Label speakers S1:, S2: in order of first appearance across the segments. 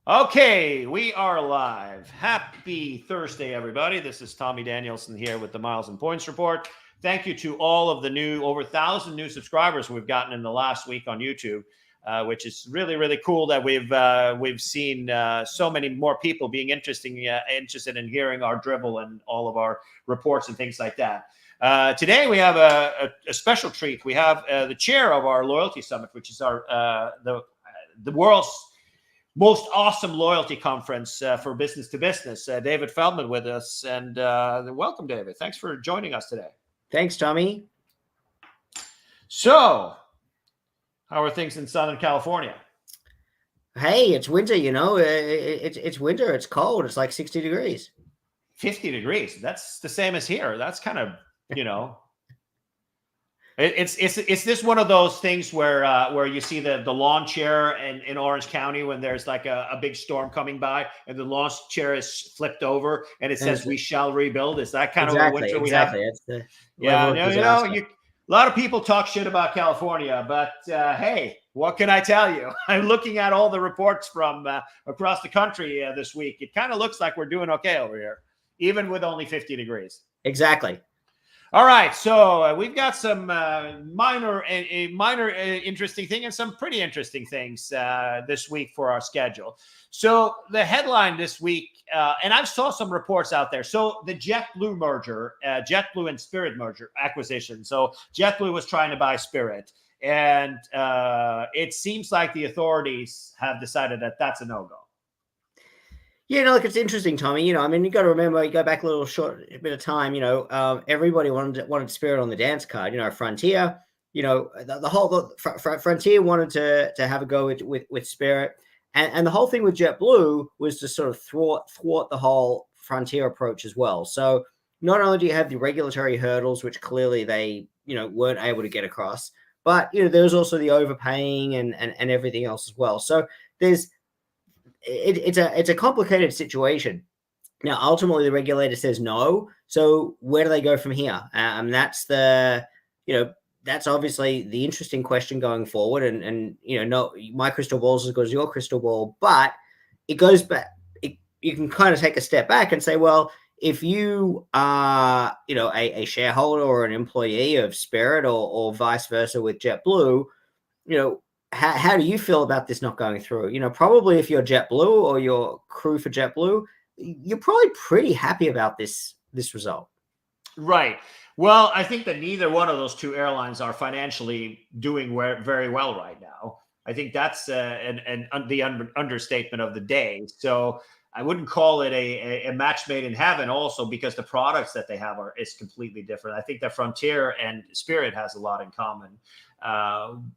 S1: Okay, we are live. Happy Thursday, everybody. This is Tommy Danielsen here with the Miles and Points Report. Thank you to all of the over 1,000 new subscribers we've gotten in the last week on YouTube, which is really, really cool that we've seen so many more people being interested in hearing our dribble and all of our reports and things like that. Today we have a special treat. We have the chair of our Loyalty Summit, which is the world's most awesome loyalty conference for business to business. David Feldman with us, and welcome, David. Thanks for joining us today.
S2: Thanks, Tommy.
S1: So, how are things in Southern California?
S2: Hey, it's winter. It's winter. It's cold. It's like 60 degrees.
S1: 50 degrees. That's the same as here. That's kind of It's this one of those things where you see the lawn chair in Orange County when there's like a big storm coming by and the lawn chair is flipped over and it says "We shall rebuild." Is that kind of a winter we have?
S2: It's the
S1: a lot of people talk shit about California, but hey, what can I tell you? I'm looking at all the reports from across the country this week. It kind of looks like we're doing okay over here, even with only 50 degrees.
S2: Exactly.
S1: All right, so we've got some minor interesting thing and some pretty interesting things this week for our schedule. So the headline this week, and I saw some reports out there. So the JetBlue merger, JetBlue and Spirit merger acquisition. So JetBlue was trying to buy Spirit, and it seems like the authorities have decided that that's a no-go.
S2: Yeah, look, it's interesting, Tommy. You got to remember, you go back a bit of time. Everybody wanted Spirit on the dance card. Frontier. The whole Frontier wanted to have a go with Spirit, and the whole thing with JetBlue was to sort of thwart the whole Frontier approach as well. So not only do you have the regulatory hurdles, which clearly they weren't able to get across, but there was also the overpaying and everything else as well. So it's a complicated situation. Now, ultimately, the regulator says no. So where do they go from here? That's that's obviously the interesting question going forward. And no, my crystal ball is as good as your crystal ball, but it goes back. You can kind of take a step back and say, well, if you are, a shareholder or an employee of Spirit or vice versa with JetBlue, how do you feel about this not going through? Probably if you're JetBlue or your crew for JetBlue, you're probably pretty happy about this result.
S1: Right. Well, I think that neither one of those two airlines are financially doing very well right now. I think that's the understatement of the day. So I wouldn't call it a match made in heaven also because the products that they have is completely different. I think that Frontier and Spirit has a lot in common.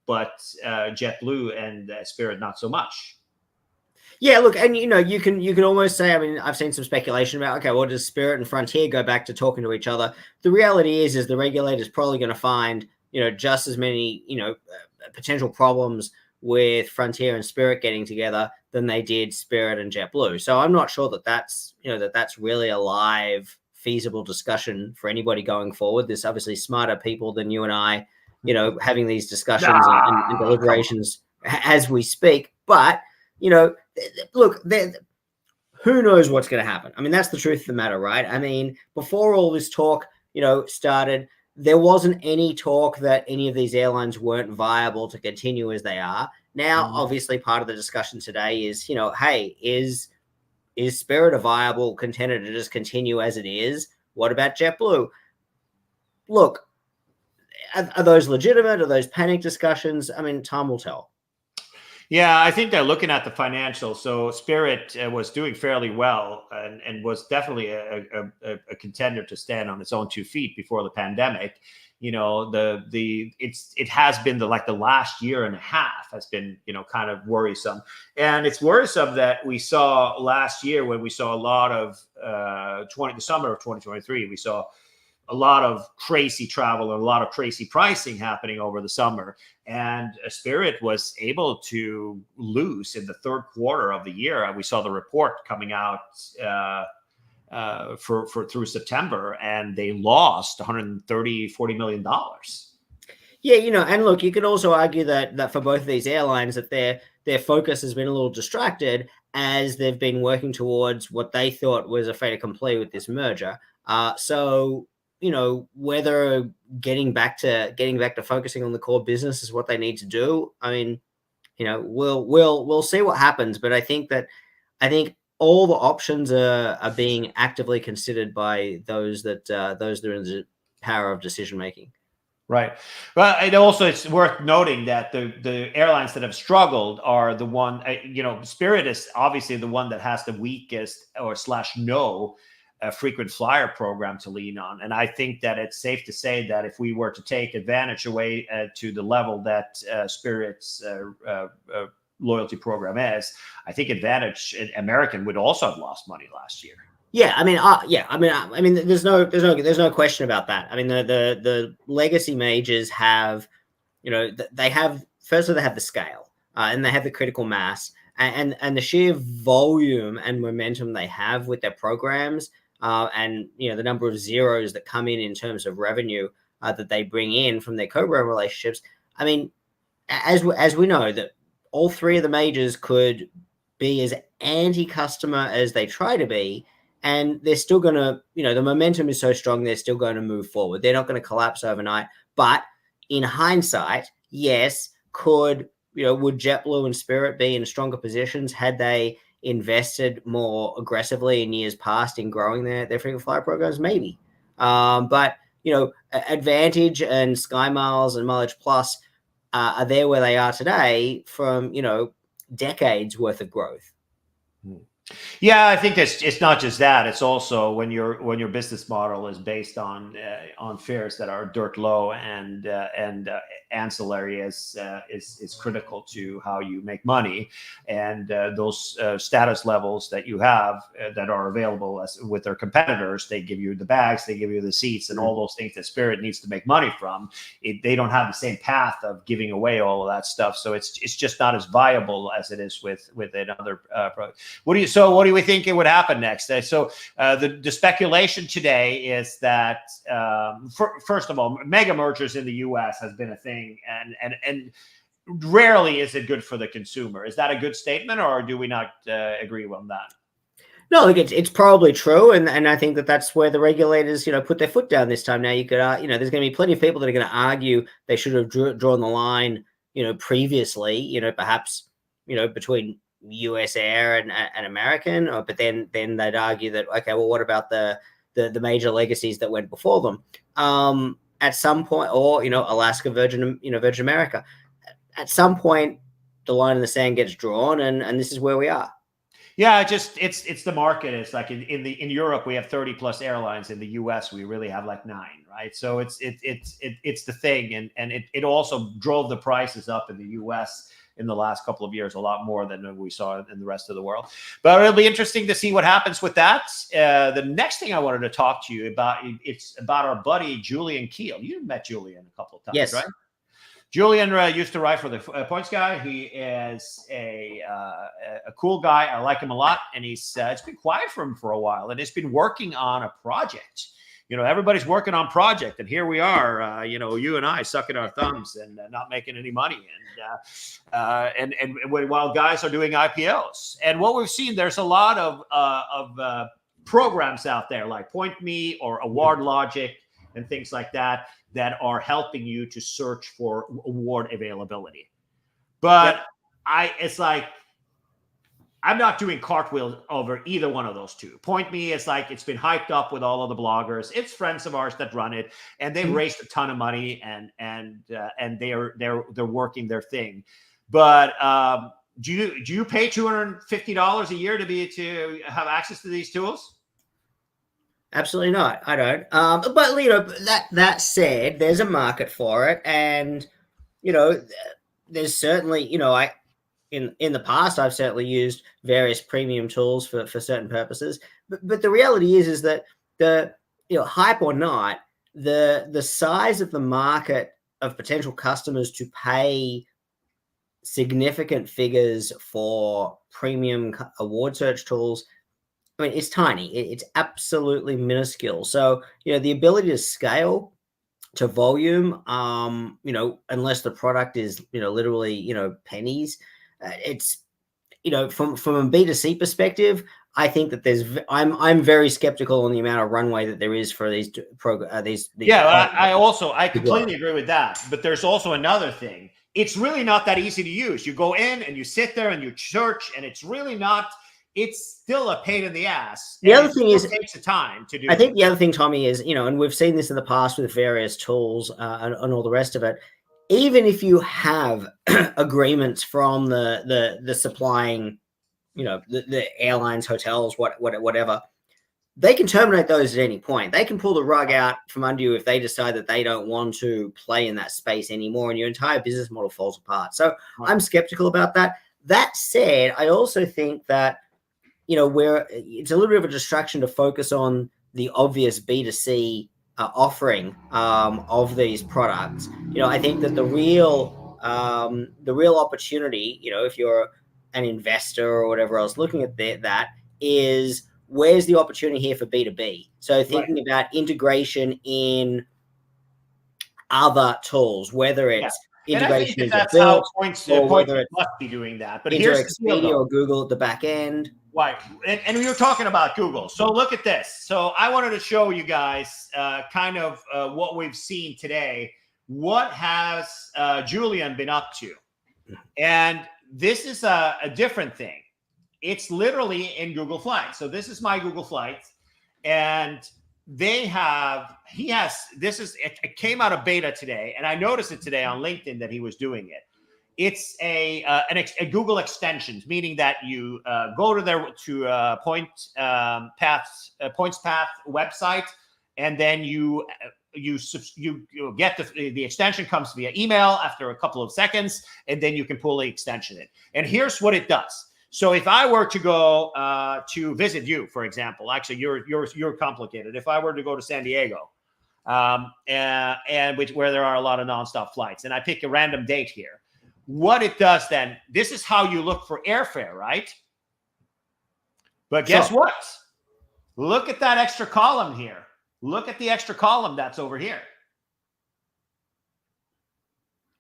S1: But JetBlue and Spirit not so much.
S2: Yeah, look, and you can almost say, I've seen some speculation about, okay, well, does Spirit and Frontier go back to talking to each other? The reality is the regulator's probably going to find just as many potential problems with Frontier and Spirit getting together than they did Spirit and JetBlue. So I'm not sure that's really a live, feasible discussion for anybody going forward. There's obviously smarter people than you and I having these discussions and deliberations as we speak. But, look, who knows what's going to happen? That's the truth of the matter, right? Before all this talk, started, there wasn't any talk that any of these airlines weren't viable to continue as they are. Now, obviously, part of the discussion today is, hey, is Spirit a viable contender to just continue as it is? What about JetBlue? Look, are those legitimate? Are those panic discussions? Time will tell.
S1: Yeah, I think they're looking at the financials. So Spirit was doing fairly well and was definitely a contender to stand on its own 2 feet before the pandemic. It has been the last year and a half has been kind of worrisome, and it's worrisome that we saw last year when we saw a lot of the summer of 2023, we saw a lot of crazy travel and a lot of crazy pricing happening over the summer. And Spirit was able to lose in the third quarter of the year. We saw the report coming out for through September, and they lost $40 million.
S2: Yeah, and look, you could also argue that for both of these airlines that their focus has been a little distracted as they've been working towards what they thought was a fait accompli with this merger. So whether getting back to focusing on the core business is what they need to do. I mean, we'll see what happens, but I think all the options are being actively considered by those that are in the power of decision making.
S1: Right. Well, it's worth noting that the airlines that have struggled are the one, Spirit is obviously the one that has the weakest or /no frequent flyer program to lean on. And I think that it's safe to say that if we were to take Advantage away to the level that Spirit's loyalty program is, I think Advantage American would also have lost money last year.
S2: Yeah, I mean, there's no question about that. I mean, the legacy majors have, they have the scale and they have the critical mass and the sheer volume and momentum they have with their programs, and the number of zeros that come in terms of revenue that they bring in from their co-brand relationships. I mean, as we know, that all three of the majors could be as anti-customer as they try to be, and they're still going to, the momentum is so strong, they're still going to move forward. They're not going to collapse overnight. But in hindsight, yes, would JetBlue and Spirit be in stronger positions had they invested more aggressively in years past in growing their frequent flyer programs? Maybe. But Advantage and Sky Miles and Mileage Plus are there where they are today from, decades worth of growth.
S1: Yeah, I think it's not just that. It's also when your business model is based on fares that are dirt low and ancillary is critical to how you make money, and those status levels that you have that are available with their competitors. They give you the bags, they give you the seats, and all those things that Spirit needs to make money from. They don't have the same path of giving away all of that stuff, so it's just not as viable as it is with another product. What do we think it would happen next? The speculation today is that first of all, mega mergers in the U.S. has been a thing, and rarely is it good for the consumer. Is that a good statement, or do we not agree on that?
S2: No, look, it's probably true, and I think that's where the regulators, put their foot down this time. Now you could, there's going to be plenty of people that are going to argue they should have drawn the line, previously, perhaps, between US Air and American, but then they'd argue that, okay, well, what about the major legacies that went before them? At some point, or Alaska, Virgin America, at some point, the line in the sand gets drawn, and this is where we are.
S1: Yeah, it's the market. It's like in Europe we have 30 plus airlines. In the US we really have like 9, right? So it's the thing, and it also drove the prices up in the US in the last couple of years a lot more than we saw in the rest of the world. But it'll be interesting to see what happens with that. The next thing I wanted to talk to you about, it's about our buddy Julian Keel. You met Julian a couple of times,
S2: yes,
S1: right? Julian used to write for the Points Guy. He is a cool guy. I like him a lot, and it's been quiet for him for a while, and he's been working on a project. Everybody's working on project, and here we are, you and I sucking our thumbs and not making any money, and while guys are doing IPOs. And what we've seen, there's a lot of programs out there like Point Me or Award Logic and things like that are helping you to search for award availability. But it's like, I'm not doing cartwheels over either one of those two. Point Me is like, it's been hyped up with all of the bloggers. It's friends of ours that run it, and they've raised a ton of money, and they're working their thing. But do you pay $250 a year to have access to these tools?
S2: Absolutely not. I don't. But that said, there's a market for it, and there's certainly in the past I've certainly used various premium tools for certain purposes. But the reality is that the hype or not, the size of the market of potential customers to pay significant figures for premium award search tools, I mean, it's tiny. It's absolutely minuscule. So, the ability to scale to volume, unless the product is, literally, pennies, it's, from a B2C perspective, I think that I'm very skeptical on the amount of runway that there is for these
S1: Yeah, I completely agree with that. But there's also another thing. It's really not that easy to use. You go in and you sit there and you search, and it's really not. It's still a pain in the ass.
S2: The other thing is,
S1: it takes the time to do.
S2: I think the other thing, Tommy, is, and we've seen this in the past with various tools and all the rest of it. Even if you have agreements from the supplying, the airlines, hotels, whatever, they can terminate those at any point. They can pull the rug out from under you if they decide that they don't want to play in that space anymore, and your entire business model falls apart. So I'm skeptical about that. That said, I also think that, where it's a little bit of a distraction to focus on the obvious B2C offering of these products. I think that the real opportunity, if you're an investor or whatever else looking at that, is where's the opportunity here for B2B? So thinking about integration in other tools, whether it's integration into Built, or whether it
S1: must be doing that. But
S2: here's Expedia or Google at the back end.
S1: Right. And we were talking about Google. So look at this. So I wanted to show you guys kind of what we've seen today. What has Julian been up to? And this is a different thing. It's literally in Google Flights. So this is my Google Flights. And it came out of beta today. And I noticed it today on LinkedIn that he was doing it. It's a Google extensions, meaning that you go to their Points Path website, and then you get the extension comes via email after a couple of seconds, and then you can pull the extension in. And here's what it does. So if I were to go to visit you, for example, actually you're complicated. If I were to go to San Diego, and where there are a lot of nonstop flights, and I pick a random date here. What it does then, this is how you look for airfare, right? But guess what? Look at that extra column here. Look at the extra column that's over here.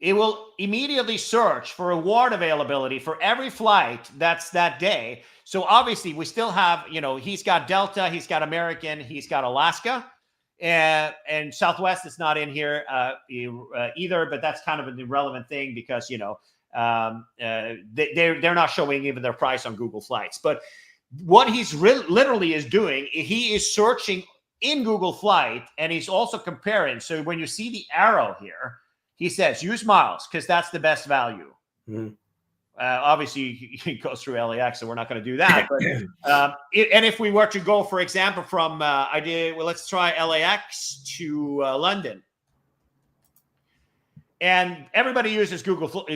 S1: It will immediately search for award availability for every flight that's that day. So obviously we still have, he's got Delta, he's got American, he's got Alaska. And Southwest is not in here either, but that's kind of an irrelevant thing because, they're not showing even their price on Google Flights. But what he's literally is doing, he is searching in Google Flight, and he's also comparing. So when you see the arrow here, he says, use miles because that's the best value. Mm-hmm. Obviously, he goes through LAX, so we're not going to do that. But, and if we were to go, for example, from let's try LAX to London, and everybody uses Google Flights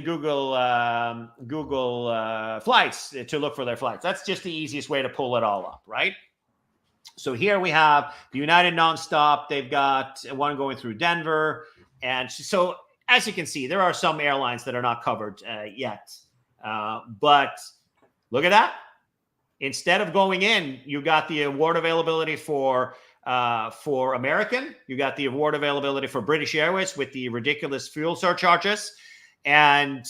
S1: to look for their flights. That's just the easiest way to pull it all up, right? So here we have the United Nonstop. They've got one going through Denver, and so as you can see, there are some airlines that are not covered yet. But look at that. Instead of going in, you got the award availability for American. You got the award availability for British Airways with the ridiculous fuel surcharges, and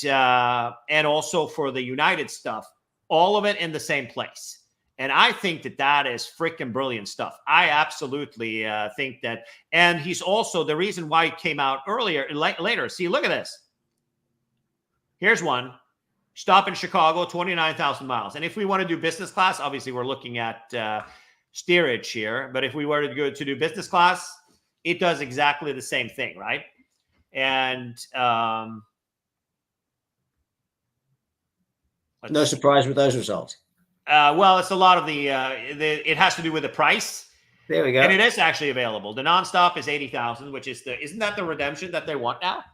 S1: also for the United stuff. All of it in the same place. And I think that is freaking brilliant stuff. I absolutely think that. And he's also the reason why it came out later. See, look at this. Here's one. Stop in Chicago, 29,000 miles. And if we want to do business class, obviously we're looking at steerage here. But if we were to go to do business class, it does exactly the same thing, right? And
S2: no surprise with those results.
S1: Well, it's a lot of it has to do with the price.
S2: There we go.
S1: And it is actually available. The nonstop is 80,000, which is isn't that the redemption that they want now?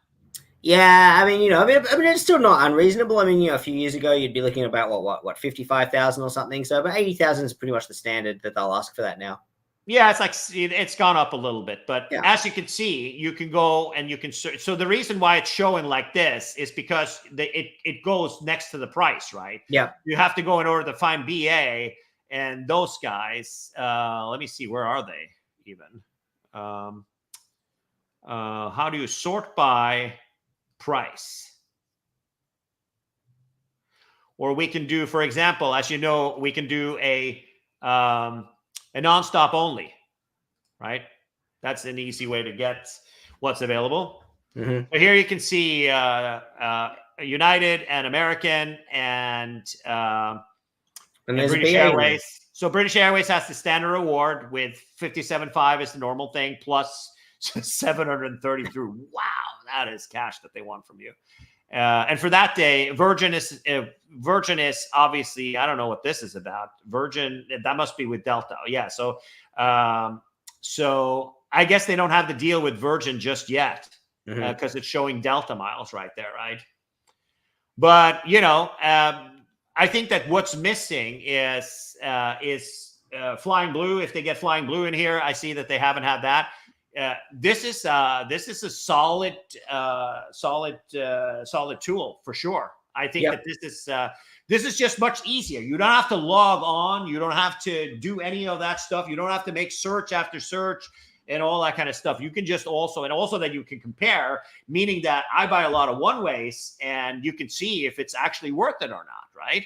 S2: Yeah, I mean, it's still not unreasonable. I mean, a few years ago, you'd be looking at about what 55,000 or something. So, but 80,000 is pretty much the standard that they'll ask for that now.
S1: Yeah, it's gone up a little bit, but as you can see, you can go and you can search. So the reason why it's showing like this is because it goes next to the price, right?
S2: Yeah.
S1: You have to go in order to find BA and those guys. Let me see, where are they even? How do you sort by price? or we can do, for example, as you know, we can do a nonstop only, right? That's an easy way to get what's available.
S2: Mm-hmm.
S1: So here you can see United and American and British Airways. So British Airways has the standard award with 57.5 is the normal thing, plus 730 through. Wow, that is cash that they want from you. And for that day, Virgin is obviously, I don't know what this is about. Virgin, that must be with Delta. Yeah. So I guess they don't have the deal with Virgin just yet because it's showing Delta miles right there, right? But I think that what's missing is Flying Blue. If they get Flying Blue in here, I see that they haven't had that. This is a solid tool for sure. I think that this is just much easier. You don't have to log on. You don't have to do any of that stuff. You don't have to make search after search and all that kind of stuff. You can just also that you can compare, meaning that I buy a lot of one ways and you can see if it's actually worth it or not, right?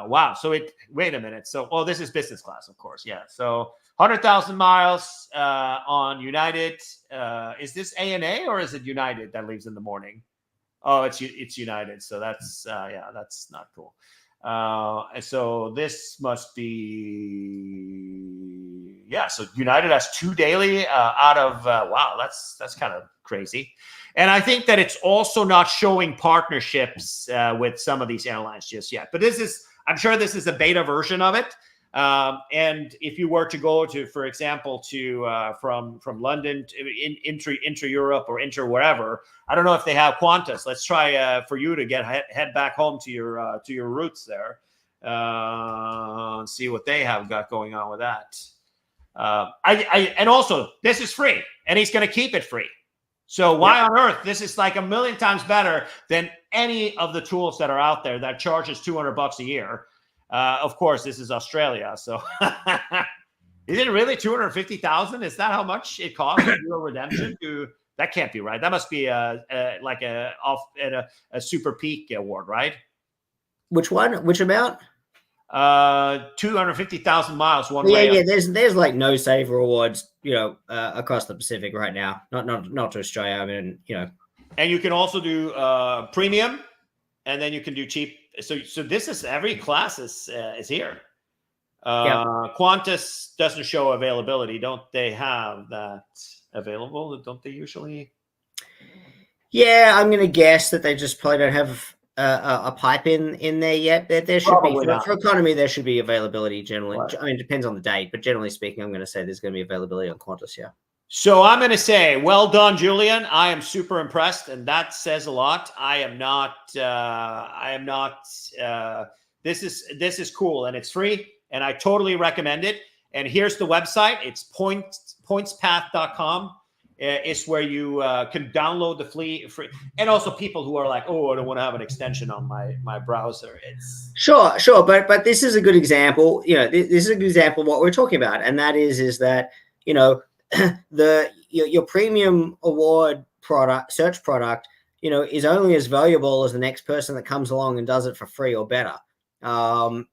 S1: Wow. So wait a minute. So, this is business class, of course. Yeah. So 100,000 miles on United. Is this ANA or is it United that leaves in the morning? Oh, it's United. So that's that's not cool. So this must be, so United has 2 daily out of, wow, that's kind of crazy. And I think that it's also not showing partnerships with some of these airlines just yet. But I'm sure this is a beta version of it. And if you were to go to, for example, from London to intra Europe or intra wherever, I don't know if they have Qantas. Let's try for you to head back home to your roots there. And see what they have got going on with that. And also this is free, and he's going to keep it free. So why on earth? This is like a million times better than any of the tools that are out there that charges $200 a year. Of course, this is Australia. So is it really 250,000? Is that how much it costs to do a redemption? That can't be right. That must be a super peak award, right?
S2: Which one? Which amount?
S1: 250,000 miles one way.
S2: Yeah. There's like no saver awards, across the Pacific right now. Not to Australia. I mean,
S1: And you can also do premium, and then you can do cheap. So this is every class is here. Qantas doesn't show availability. Don't they have that available? Don't they usually?
S2: Yeah, I'm going to guess that they just probably don't have a pipe in there yet. There should probably be for economy. There should be availability generally. Right. I mean, it depends on the date, but generally speaking, I'm going to say there's going to be availability on Qantas. Yeah.
S1: So I'm going to say, well done, Julian. I am super impressed, and that says a lot. I am not. This is cool, and it's free, and I totally recommend it. And here's the website. It's pointspath.com. It's where you can download the free. And also people who are like, oh, I don't want to have an extension on my browser. It's
S2: sure, but this is a good example. This is a good example of what we're talking about, and that is that your premium award product, search product, is only as valuable as the next person that comes along and does it for free or better. So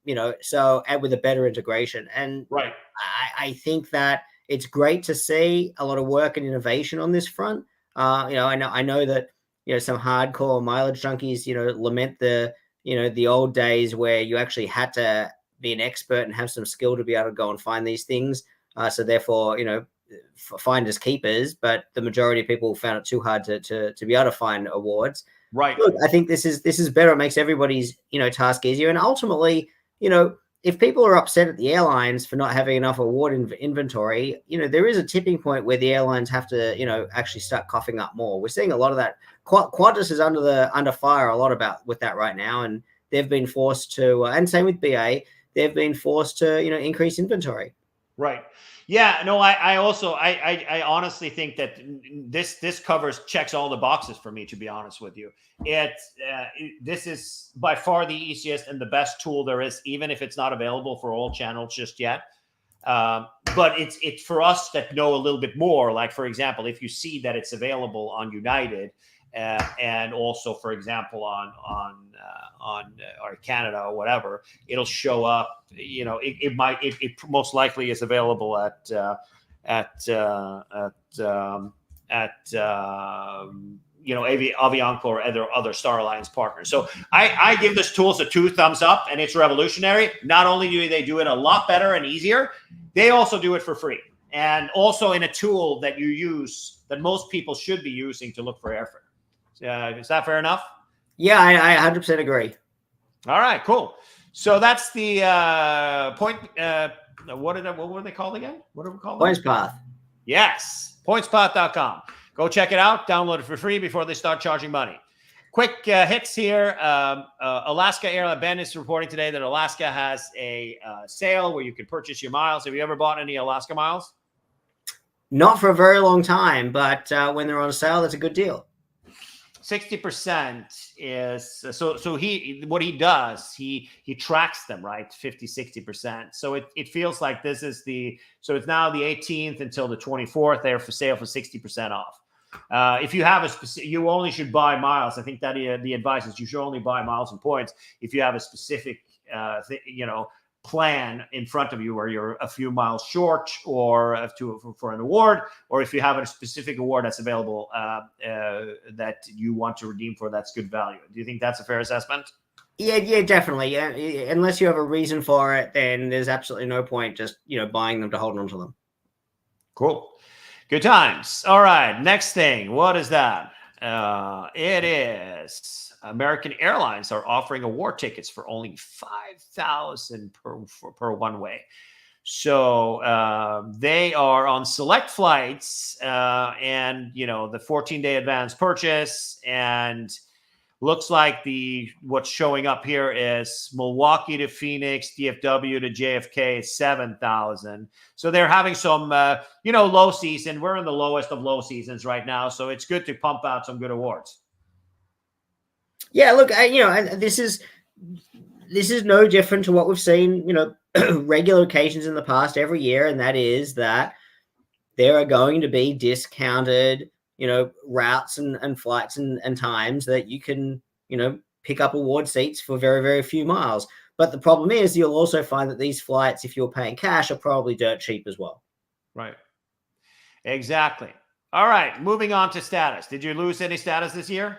S2: and with a better integration. And
S1: right,
S2: I think that it's great to see a lot of work and innovation on this front. I know that some hardcore mileage junkies lament the old days where you actually had to be an expert and have some skill to be able to go and find these things. So therefore, finders keepers, but the majority of people found it too hard to be able to find awards.
S1: Right.
S2: Look, I think this is better. It makes everybody's task easier, and ultimately, if people are upset at the airlines for not having enough award inventory, there is a tipping point where the airlines have to actually start coughing up more. We're seeing a lot of that. Qantas is under fire a lot with that right now, and they've been forced to, and same with BA, they've been forced to increase inventory.
S1: Right. Yeah, no, I honestly think that this checks all the boxes for me, to be honest with you. This is by far the easiest and the best tool there is, even if it's not available for all channels just yet. But it's for us that know a little bit more. Like, for example, if you see that it's available on United and also, for example, on or Canada or whatever, it'll show up. It most likely is available at Avianca or other Star Alliance partners. So I give this tools a 2 thumbs up, and it's revolutionary. Not only do they do it a lot better and easier, they also do it for free, and also in a tool that you use that most people should be using to look for airfare. Is that fair enough?
S2: Yeah, I 100% agree.
S1: All right, cool. So that's the point. What were they called again? What are we called?
S2: Points Path.
S1: Yes, pointspath.com. Go check it out. Download it for free before they start charging money. Quick hits here. Alaska Airlines. Ben is reporting today that Alaska has a sale where you can purchase your miles. Have you ever bought any Alaska miles?
S2: Not for a very long time, but when they're on sale, that's a good deal.
S1: 60% is so what he does, he tracks them, right? 50-60%. So it feels like this is it's now the 18th until the 24th. They're for sale for 60% off. If you have you only should buy miles. I think that the advice is you should only buy miles and points if you have a specific plan in front of you where you're a few miles short or for an award, or if you have a specific award that's available that you want to redeem for, that's good value. Do you think that's a fair assessment?
S2: Yeah, definitely. Yeah, unless you have a reason for it, then there's absolutely no point just buying them to hold on to them.
S1: Cool. Good times. All right. Next thing. What is that? It is American Airlines are offering award tickets for only $5,000 per one way. So they are on select flights and the 14-day advance purchase, and looks like what's showing up here is Milwaukee to Phoenix, DFW to JFK, $7,000. So they're having some, low season. We're in the lowest of low seasons right now, so it's good to pump out some good awards.
S2: Yeah, look, this is no different to what we've seen, regular occasions in the past every year, and that is that there are going to be discounted routes and flights and times that you can, pick up award seats for very, very few miles. But the problem is you'll also find that these flights, if you're paying cash, are probably dirt cheap as well. Right.
S1: Exactly. All right. Moving on to status. Did you lose any status this year?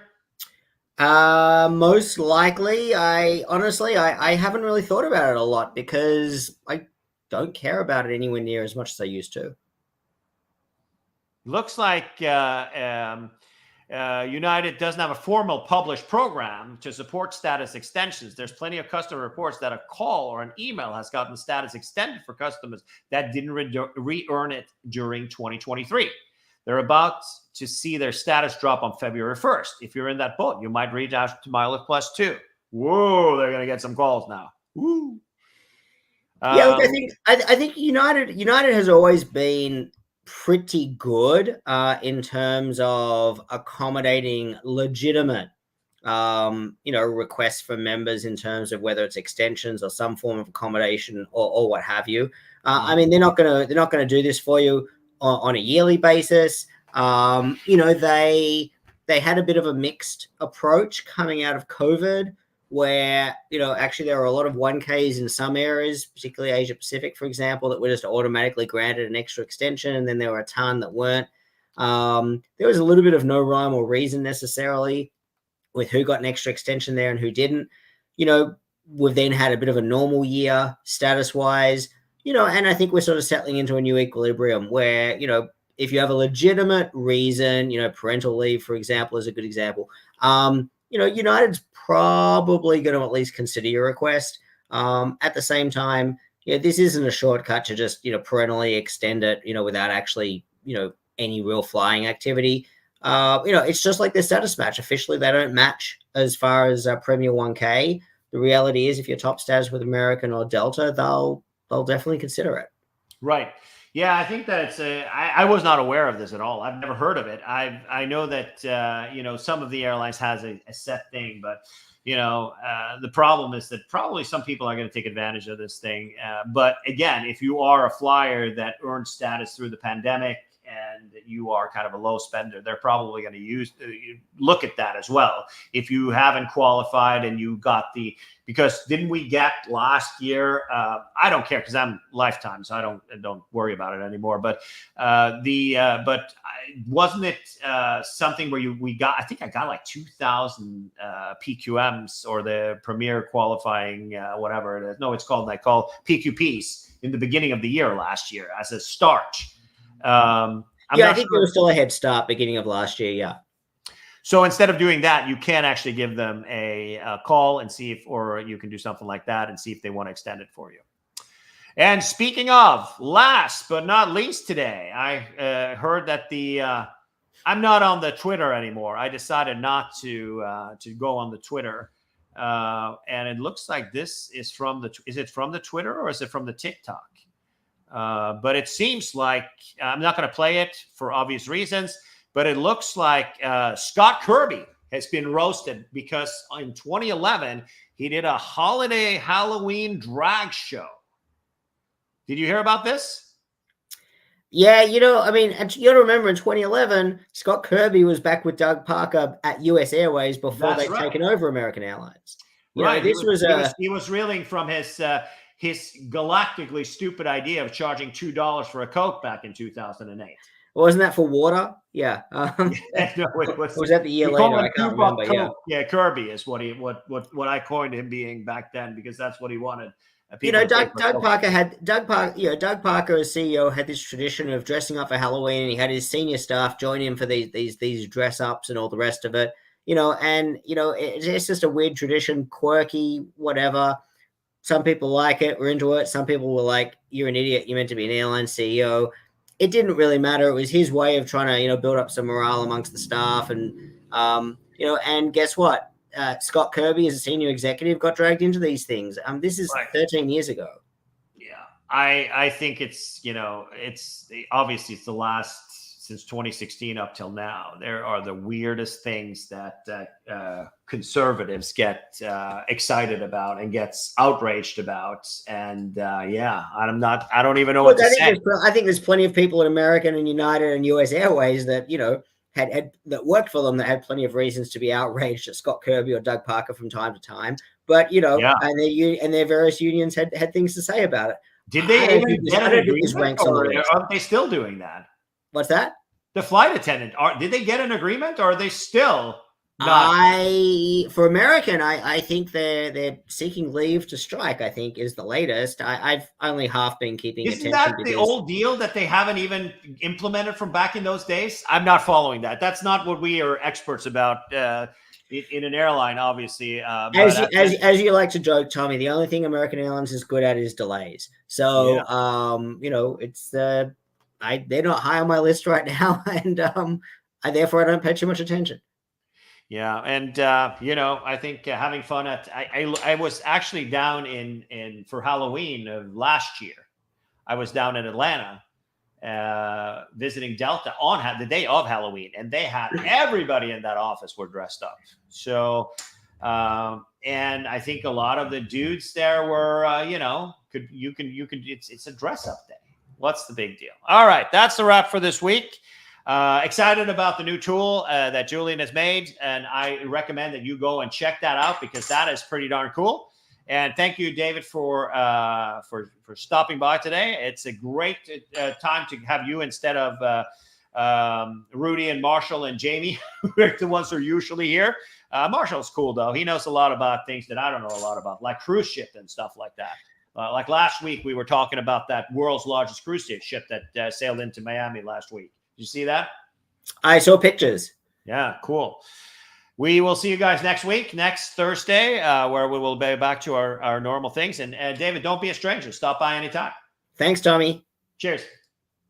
S2: Most likely. I haven't really thought about it a lot because I don't care about it anywhere near as much as I used to.
S1: Looks like United doesn't have a formal published program to support status extensions. There's plenty of customer reports that a call or an email has gotten status extended for customers that didn't re-earn it during 2023. They're about to see their status drop on February 1st. If you're in that boat, you might reach out to MileagePlus too. Whoa, they're going to get some calls now. Woo.
S2: Yeah, look, I think United has always been pretty good in terms of accommodating legitimate requests from members in terms of whether it's extensions or some form of accommodation or what have you. I mean, they're not gonna do this for you on a yearly basis. They had a bit of a mixed approach coming out of COVID, where actually there were a lot of 1Ks in some areas, particularly Asia Pacific, for example, that were just automatically granted an extra extension, and then there were a ton that weren't. There was a little bit of no rhyme or reason necessarily with who got an extra extension there and who didn't. We've then had a bit of a normal year status-wise, and I think we're sort of settling into a new equilibrium where, if you have a legitimate reason, parental leave, for example, is a good example. United's probably going to at least consider your request. At the same time, this isn't a shortcut to just, parentally extend it, without actually, any real flying activity. It's just like the status match. Officially, they don't match as far as Premier 1K. The reality is if you're top status with American or Delta, they'll definitely consider it.
S1: Right. Yeah, I think that I was not aware of this at all. I've never heard of it. I know that, some of the airlines has a set thing, but, the problem is that probably some people are going to take advantage of this thing. But again, if you are a flyer that earned status through the pandemic and you are kind of a low spender, they're probably going to look at that as well. If you haven't qualified and you got because didn't we get last year? I don't care because I'm lifetime, so I don't worry about it anymore. But wasn't it something where we got? I think I got like 2,000 PQMs or the Premier qualifying whatever it is. No, it's called PQPs in the beginning of the year last year as a start. I think
S2: there was still a head start beginning of last year. Yeah.
S1: So instead of doing that, you can actually give them a call and see or you can do something like that and see if they want to extend it for you. And speaking of, last but not least today, I heard that I'm not on the Twitter anymore. I decided not to go on the Twitter. And it looks like this is is it from the Twitter or is it from the TikTok? But it seems like I'm not going to play it for obvious reasons. But it looks like Scott Kirby has been roasted because in 2011, he did a holiday Halloween drag show. Did you hear about this?
S2: Yeah, you got to remember in 2011, Scott Kirby was back with Doug Parker at US Airways before they'd taken over American Airlines.
S1: He was reeling from his galactically stupid idea of charging $2 for a Coke back in 2008.
S2: Wasn't that for water? Yeah.
S1: No, it
S2: was that the year later? I can't remember.
S1: Yeah, Kirby is what I coined him being back then because that's what he wanted.
S2: Doug Parker as CEO had this tradition of dressing up for Halloween, and he had his senior staff join him for these dress ups and all the rest of it. It's just a weird tradition, quirky, whatever. Some people like it, we're into it. Some people were like, "You're an idiot. You're meant to be an airline CEO." It didn't really matter. It was his way of trying to, build up some morale amongst the staff. And, and guess what? Scott Kirby, as a senior executive, got dragged into these things. This is 13 years ago.
S1: Yeah. I think it's obviously it's the last since 2016 up till now. There are the weirdest things that conservatives get excited about and gets outraged about. And I don't even know what to say.
S2: I think there's plenty of people at American and United and US Airways that, had that worked for them that had plenty of reasons to be outraged at Scott Kirby or Doug Parker from time to time. But, and their various unions had things to say about it.
S1: Did they even get an agreement, or aren't they still doing that?
S2: What's that?
S1: The flight attendant. Did they get an agreement, or are they still not?
S2: For American, I think they're seeking leave to strike. I think is the latest. I've only half been keeping attention.
S1: Isn't that the old deal that they haven't even implemented from back in those days? I'm not following that. That's not what we are experts about in an airline, obviously.
S2: As you like to joke, Tommy, the only thing American Airlines is good at is delays. So it's they're not high on my list right now, and I don't pay too much attention.
S1: Yeah, and I think having fun I was actually down in for Halloween of last year. I was down in Atlanta visiting Delta on the day of Halloween, and they had everybody in that office were dressed up. So, and I think a lot of the dudes there were, it's a dress up day. What's the big deal? All right, that's the wrap for this week. Excited about the new tool that Julian has made, and I recommend that you go and check that out because that is pretty darn cool. And thank you, David, for stopping by today. It's a great time to have you instead of Rudy and Marshall and Jamie, who are the ones who are usually here. Marshall's cool, though. He knows a lot about things that I don't know a lot about, like cruise ship and stuff like that. Like last week, we were talking about that world's largest cruise ship that sailed into Miami last week. Did you see that?
S2: I saw pictures.
S1: Yeah, cool. We will see you guys next Thursday, where we will be back to our normal things. And David, don't be a stranger. Stop by anytime.
S2: Thanks, Tommy.
S1: Cheers.